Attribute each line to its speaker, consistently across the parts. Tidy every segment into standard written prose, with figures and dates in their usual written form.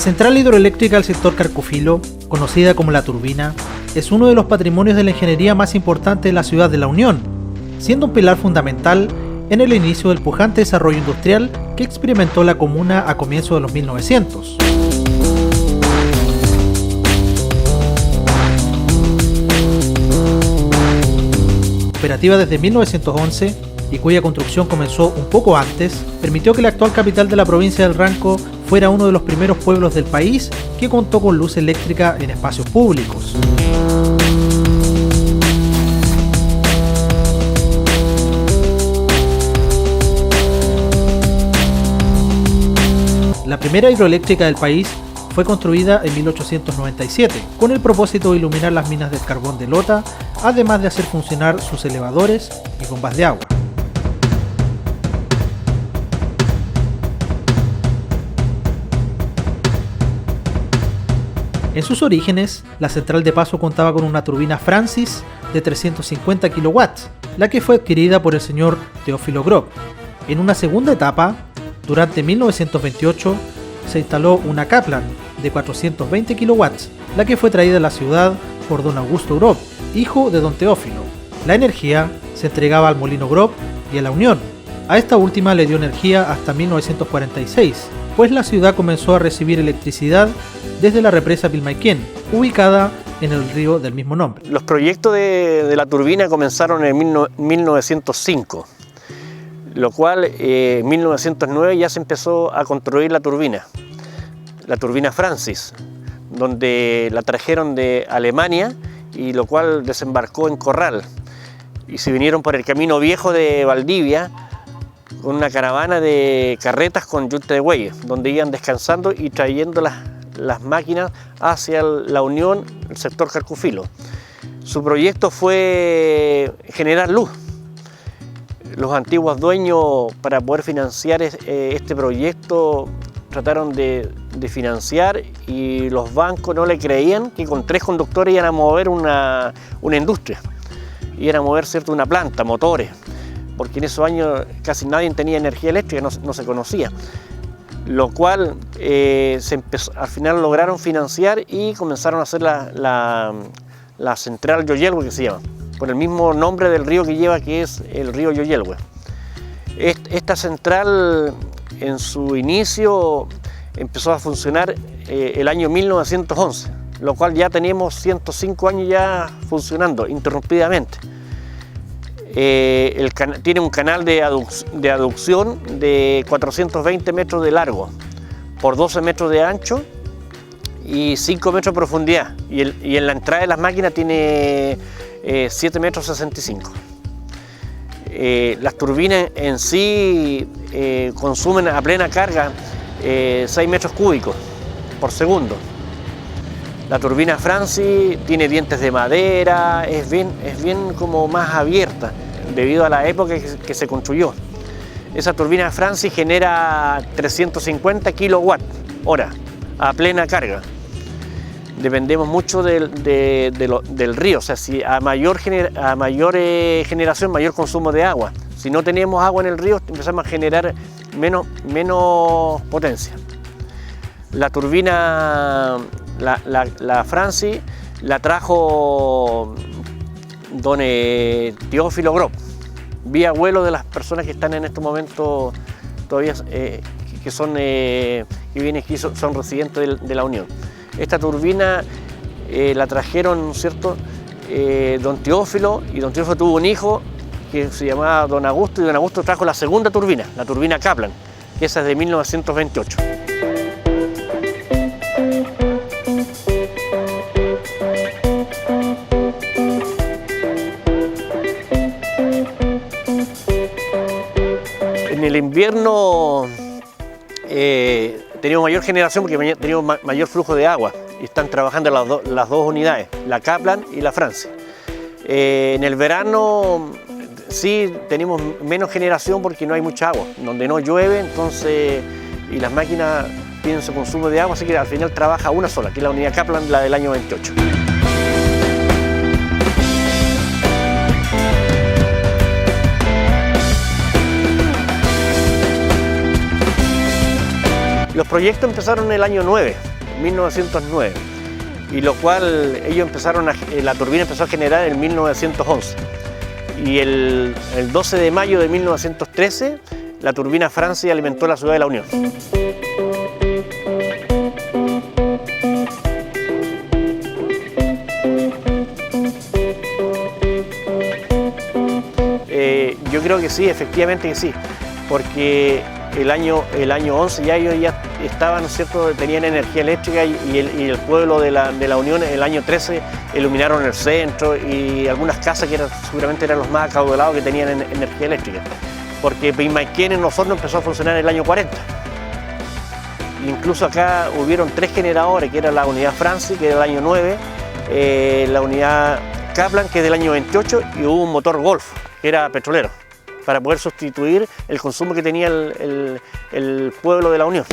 Speaker 1: central hidroeléctrica del sector Carcufilo, conocida como La Turbina, es uno de los patrimonios de la ingeniería más importantes de la ciudad de La Unión, siendo un pilar fundamental en el inicio del pujante desarrollo industrial que experimentó la comuna a comienzos de los 1900. Operativa desde 1911 y cuya construcción comenzó un poco antes, permitió que la actual capital de la provincia del Ranco fuera uno de los primeros pueblos del país que contó con luz eléctrica en espacios públicos. La primera hidroeléctrica del país fue construida en 1897, con el propósito de iluminar las minas del carbón de Lota, además de hacer funcionar sus elevadores y bombas de agua. En sus orígenes, la central de Paso contaba con una turbina Francis de 350 kW, la que fue adquirida por el señor Teófilo Grob. En una segunda etapa, durante 1928, se instaló una Kaplan de 420 kW, la que fue traída a la ciudad por don Augusto Grob, hijo de don Teófilo. La energía se entregaba al molino Grob y a La Unión. A esta última le dio energía hasta 1946, pues la ciudad comenzó a recibir electricidad desde la represa Pilmaiquén, ubicada en el río del mismo nombre.
Speaker 2: Los proyectos de la turbina comenzaron en 1905, lo cual en 1909 ya se empezó a construir la turbina Francis, donde la trajeron de Alemania y lo cual desembarcó en Corral. Y se vinieron por el camino viejo de Valdivia con una caravana de carretas con yunta de bueyes, donde iban descansando y trayendo las máquinas hacia La Unión, el sector Carcufilo. Su proyecto fue generar luz. Los antiguos dueños, para poder financiar este proyecto, trataron de financiar y los bancos no le creían que con 3 conductores iban a mover una industria, iban a mover, ¿cierto?, una planta, motores, porque en esos años casi nadie tenía energía eléctrica, no se conocía. Lo cual al final lograron financiar y comenzaron a hacer la central Yoyelhue, que se llama, con el mismo nombre del río que lleva, que es el río Yoyelhue. Esta central en su inicio empezó a funcionar el año 1911, lo cual ya teníamos 105 años ya funcionando interrumpidamente. Tiene un canal de aducción de 420 metros de largo por 12 metros de ancho y 5 metros de profundidad, y en la entrada de las máquinas tiene 7 metros 65. Las turbinas en sí consumen a plena carga 6 metros cúbicos por segundo. La turbina Francis tiene dientes de madera, es bien como más abierta debido a la época que se construyó. Esa turbina Francis genera 350 kWh a plena carga. Dependemos mucho del río, o sea, si a mayor generación, mayor consumo de agua. Si no tenemos agua en el río, empezamos a generar menos potencia. La turbina, la Francis, la trajo don Teófilo Grob, vía abuelo de las personas que están en estos momentos todavía, que vienen aquí, son residentes de La Unión. Esta turbina la trajeron, ¿cierto?, don Teófilo, y don Teófilo tuvo un hijo que se llamaba don Augusto, y don Augusto trajo la segunda turbina, la turbina Kaplan, que esa es de 1928. En el invierno tenemos mayor generación porque tenemos mayor flujo de agua y están trabajando las dos unidades, la Kaplan y la Francis. En el verano sí tenemos menos generación porque no hay mucha agua, donde no llueve, entonces, y las máquinas tienen su consumo de agua, así que al final trabaja una sola, que es la unidad Kaplan, la del año 28. Los proyectos empezaron en el año 9, 1909, y lo cual ellos la turbina empezó a generar en 1911. Y el 12 de mayo de 1913, la turbina Francis alimentó la ciudad de La Unión. Yo creo que sí, efectivamente que sí, porque el año 11 ya ellos ya estaban, ¿no es cierto?, tenían energía eléctrica y el pueblo de la Unión el año 13 iluminaron el centro y algunas casas que seguramente eran los más acaudalados que tenían energía eléctrica, porque Pimaiquén en Osorno empezó a funcionar en el año 40. Incluso acá hubieron 3 generadores, que era la unidad Francis, que era del año 9, la unidad Kaplan, que es del año 28, y hubo un motor Golf, que era petrolero, para poder sustituir el consumo que tenía el pueblo de La Unión.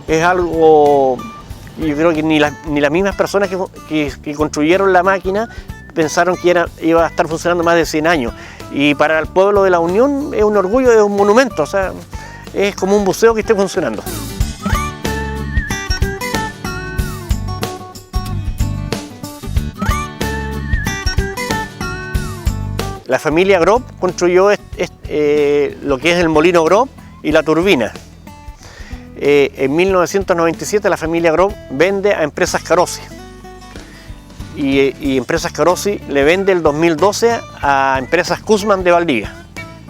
Speaker 2: Es algo, yo creo que ni las mismas personas que construyeron la máquina pensaron que iba a estar funcionando más de 100 años. Y para el pueblo de La Unión es un orgullo, es un monumento, o sea, es como un museo que esté funcionando. La familia Grob construyó lo que es el molino Grob y la turbina. En 1997 la familia Grob vende a Empresas Carosi y Empresas Carosi le vende el 2012 a Empresas Kuzman de Valdivia,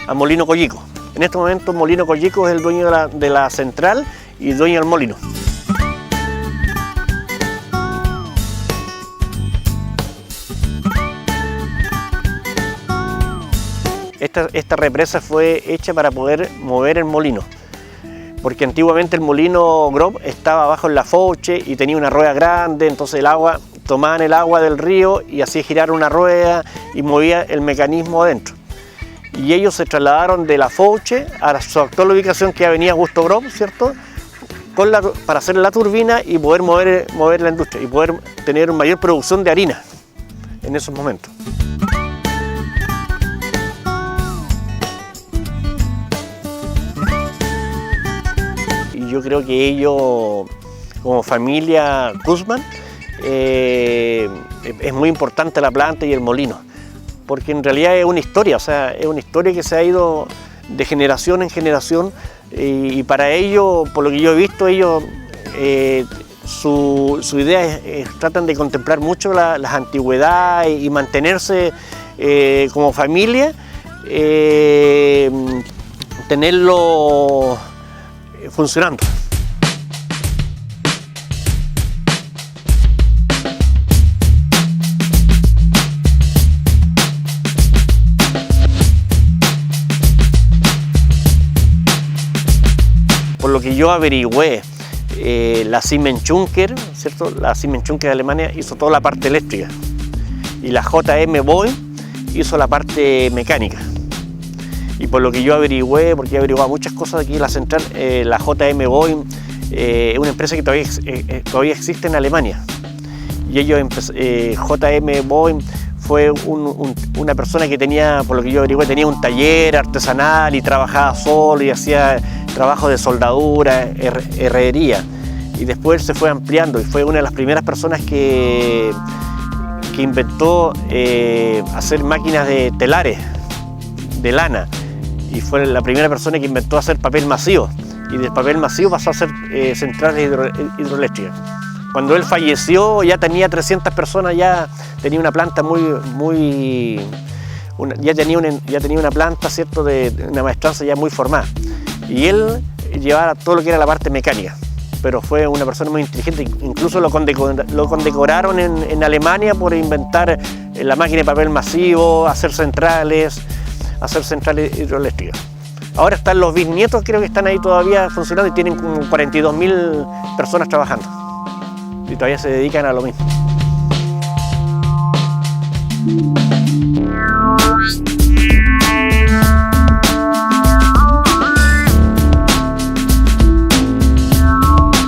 Speaker 2: a Molino Collico. En este momento Molino Collico es el dueño de la central y dueño del molino. Esta represa fue hecha para poder mover el molino, porque antiguamente el molino Grob estaba abajo en la Fouche y tenía una rueda grande, entonces tomaban el agua del río y hacía girar una rueda y movía el mecanismo adentro. Y ellos se trasladaron de la Fouche a su actual ubicación, que es Avenida Augusto Grob, ¿cierto?, para hacer la turbina y poder mover la industria y poder tener mayor producción de harina en esos momentos. Yo creo que ellos, como familia Kuzman, es muy importante la planta y el molino, porque en realidad es una historia, o sea, es una historia que se ha ido de generación en generación, y para ellos, por lo que yo he visto, ellos, su idea tratan de contemplar mucho las antigüedades y mantenerse como familia, tenerlo funcionando. Por lo que yo averigüé, la Siemens Juncker, ¿cierto?, la Siemens Juncker de Alemania hizo toda la parte eléctrica y la JM Boeing hizo la parte mecánica. Y por lo que yo averigüé, porque he averiguado muchas cosas aquí en la central, la JM Boeing es una empresa que todavía existe en Alemania. Y ellos, JM Boeing fue una persona que tenía, por lo que yo averigué, tenía un taller artesanal y trabajaba solo y hacía trabajo de soldadura, herrería. Y después se fue ampliando y fue una de las primeras personas que inventó hacer máquinas de telares, de lana. Y fue la primera persona que inventó hacer papel masivo, y del papel masivo pasó a hacer centrales hidroeléctricas. Cuando él falleció ya tenía 300 personas, ya tenía una planta ya tenía una planta, ¿cierto?, de una maestranza ya muy formada, y él llevaba todo lo que era la parte mecánica, pero fue una persona muy inteligente, incluso lo condecoraron en Alemania por inventar la máquina de papel masivo, hacer centrales hidroeléctricas. Ahora están los bisnietos, creo que están ahí todavía funcionando y tienen como 42.000 personas trabajando y todavía se dedican a lo mismo.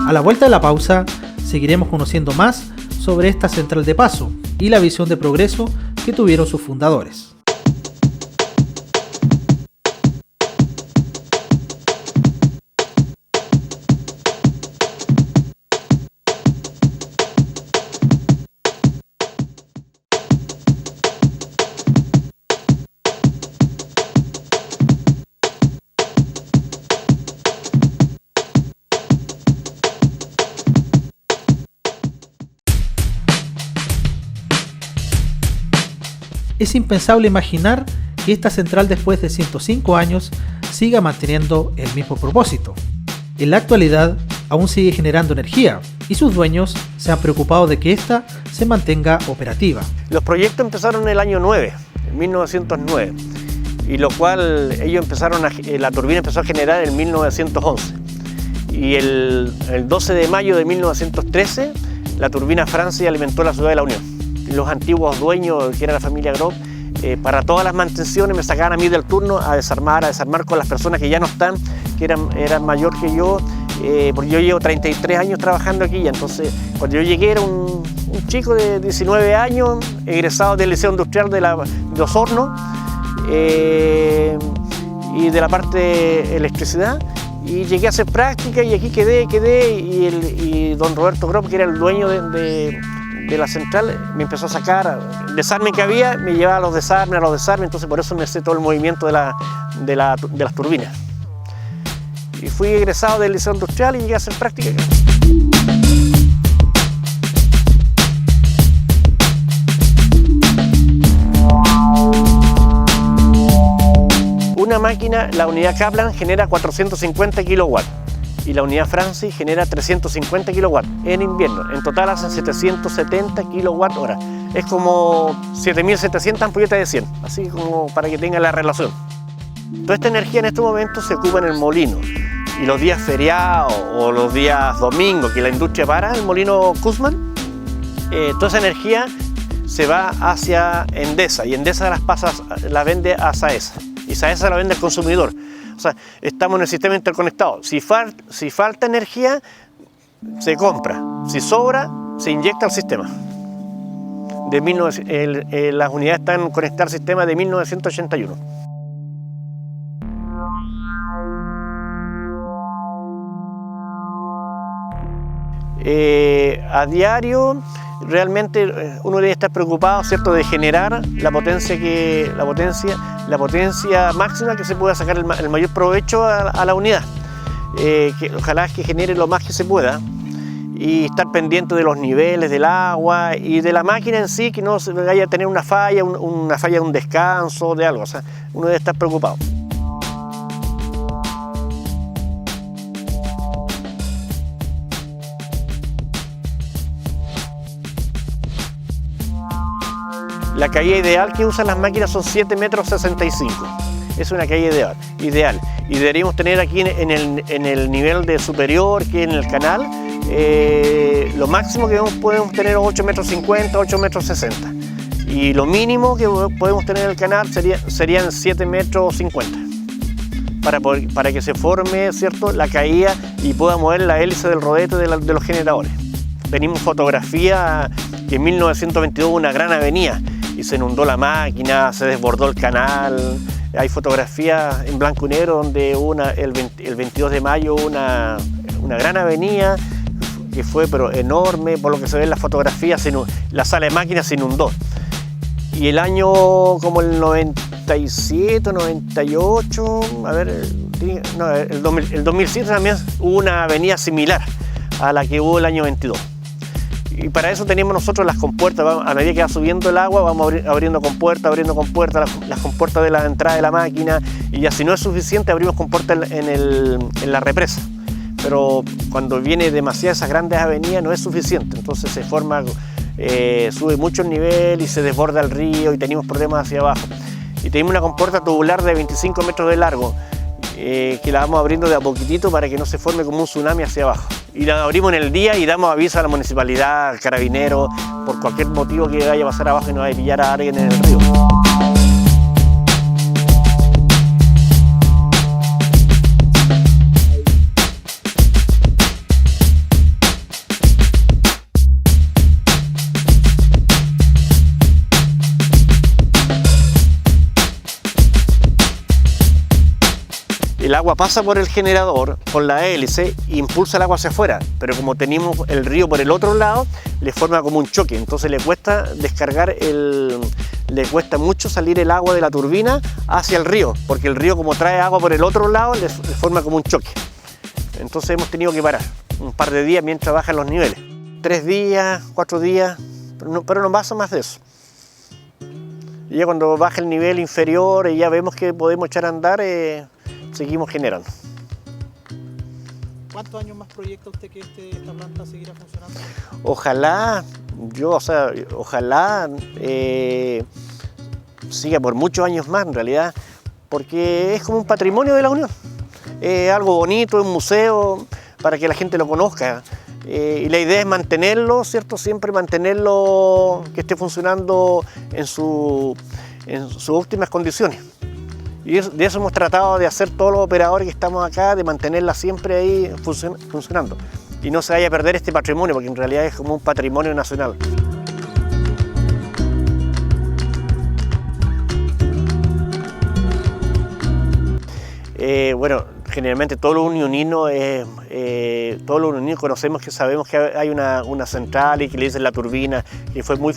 Speaker 1: A la vuelta de la pausa, seguiremos conociendo más sobre esta central de paso y la visión de progreso que tuvieron sus fundadores. es impensable imaginar que esta central después de 105 años siga manteniendo el mismo propósito. En la actualidad aún sigue generando energía y sus dueños se han preocupado de que ésta se mantenga operativa.
Speaker 2: Los proyectos empezaron en el año 9, en 1909, y lo cual ellos la turbina empezó a generar en 1911. Y el 12 de mayo de 1913, la turbina Francis alimentó la ciudad de La Unión. Los antiguos dueños, que era la familia Grob, para todas las mantenciones me sacaban a mí del turno a desarmar con las personas que ya no están, que eran mayor que yo, porque yo llevo 33 años trabajando aquí, entonces cuando yo llegué era un chico de 19 años, egresado del Liceo Industrial de Osorno, y de la parte de electricidad, y llegué a hacer práctica y aquí quedé, y don Roberto Grob, que era el dueño de la central, me empezó a sacar el desarme que había, me llevaba a los desarmes, entonces por eso me sé todo el movimiento de las turbinas. Y fui egresado del Liceo Industrial y llegué a hacer práctica. Una máquina, la unidad Kaplan, genera 450 kilowatts y la unidad Francis genera 350 kilowatts en invierno. En total hacen 770 kilowatt hora. Es como 7.700 ampolletas de 100, así como para que tengan la relación. Toda esta energía en este momento se ocupa en el molino. Y los días feriados o los días domingos que la industria para, el molino Kuzman, toda esa energía se va hacia Endesa y Endesa las vende a Saesa. Y Saesa la vende al consumidor. O sea, estamos en el sistema interconectado. Si falta energía, se compra. Si sobra, se inyecta al sistema. Las unidades están conectadas al sistema de 1981. A diario, realmente uno debe estar preocupado, ¿cierto?, de generar la potencia máxima que se pueda sacar el mayor provecho a la unidad. Ojalá que genere lo más que se pueda y estar pendiente de los niveles del agua y de la máquina en sí, que no se vaya a tener una falla de un descanso, de algo. O sea, uno debe estar preocupado. La caída ideal que usan las máquinas son 7,65 metros. Es una caída ideal. Y deberíamos tener aquí en el nivel de superior, que en el canal, lo máximo que podemos tener 8,50 metros, 8,60 metros. Y lo mínimo que podemos tener en el canal serían 7,50 metros. Para que se forme, ¿cierto?, la caída y pueda mover la hélice del rodete de los generadores. Tenemos fotografía que en 1922 hubo una gran avenida y se inundó la máquina, se desbordó el canal. Hay fotografías en blanco y negro donde hubo el 22 de mayo una gran avenida que fue pero enorme, por lo que se ve en las fotografías, la sala de máquinas se inundó. Y el año como el 97, 98, el 2007 también hubo una avenida similar a la que hubo el año 22. Y para eso tenemos nosotros las compuertas. A medida que va subiendo el agua, vamos abriendo compuertas, las compuertas de la entrada de la máquina, y ya si no es suficiente, abrimos compuertas en la represa. Pero cuando viene demasiadas esas grandes avenidas no es suficiente, entonces se forma, sube mucho el nivel y se desborda el río y tenemos problemas hacia abajo. Y tenemos una compuerta tubular de 25 metros de largo, que la vamos abriendo de a poquitito para que no se forme como un tsunami hacia abajo. Y la abrimos en el día y damos aviso a la municipalidad, al carabinero, por cualquier motivo que vaya a pasar abajo y no vaya a pillar a alguien en el río. El agua pasa por el generador, por la hélice, e impulsa el agua hacia afuera, pero como tenemos el río por el otro lado, le forma como un choque, entonces le cuesta le cuesta mucho salir el agua de la turbina hacia el río, porque el río, como trae agua por el otro lado, le forma como un choque. Entonces hemos tenido que parar un par de días mientras bajan los niveles. 3 días, 4 días, pero no pasa más de eso. Y ya cuando baja el nivel inferior y ya vemos que podemos echar a andar, seguimos generando.
Speaker 1: ¿Cuántos años más proyecta usted que esta planta seguirá funcionando?
Speaker 2: Ojalá, ojalá siga por muchos años más en realidad, porque es como un patrimonio de la Unión. Algo bonito, un museo para que la gente lo conozca. Y la idea es mantenerlo, ¿cierto? Siempre mantenerlo, que esté funcionando en sus óptimas condiciones. Y de eso hemos tratado de hacer todos los operadores que estamos acá, de mantenerla siempre ahí funcionando. Y no se vaya a perder este patrimonio, porque en realidad es como un patrimonio nacional. Bueno, generalmente todos los unioninos conocemos, que sabemos que hay una central y que le dicen la turbina, que es muy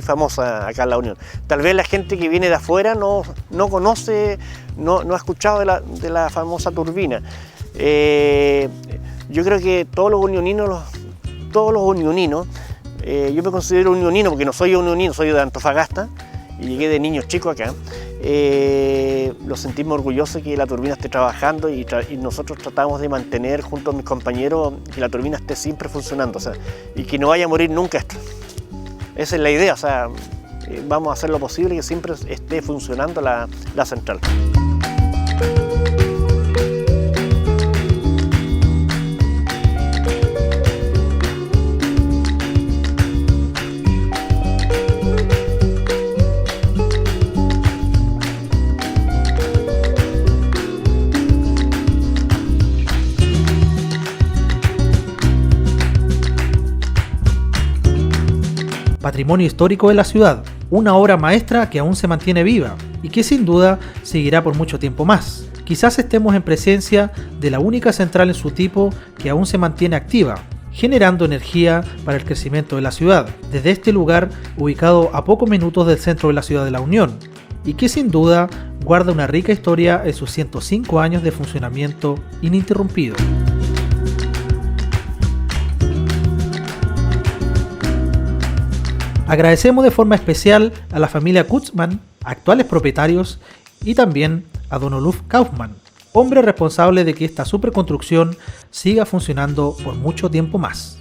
Speaker 2: famosa acá en la Unión. Tal vez la gente que viene de afuera no conoce, no ha escuchado de la famosa turbina. Yo creo que todos los unioninos, yo me considero unionino porque no soy unionino, soy de Antofagasta y llegué de niño chico acá. Nos sentimos orgullosos que la turbina esté trabajando y nosotros tratamos de mantener junto a mis compañeros que la turbina esté siempre funcionando, o sea, y que no vaya a morir nunca esto. Esa es la idea, o sea, vamos a hacer lo posible que siempre esté funcionando la central.
Speaker 1: Patrimonio histórico de la ciudad, una obra maestra que aún se mantiene viva y que sin duda seguirá por mucho tiempo más. Quizás estemos en presencia de la única central en su tipo que aún se mantiene activa, generando energía para el crecimiento de la ciudad, desde este lugar ubicado a pocos minutos del centro de la ciudad de La Unión, y que sin duda guarda una rica historia en sus 105 años de funcionamiento ininterrumpido. Agradecemos de forma especial a la familia Kutzmann, actuales propietarios, y también a don Oluf Kaufmann, hombre responsable de que esta superconstrucción siga funcionando por mucho tiempo más.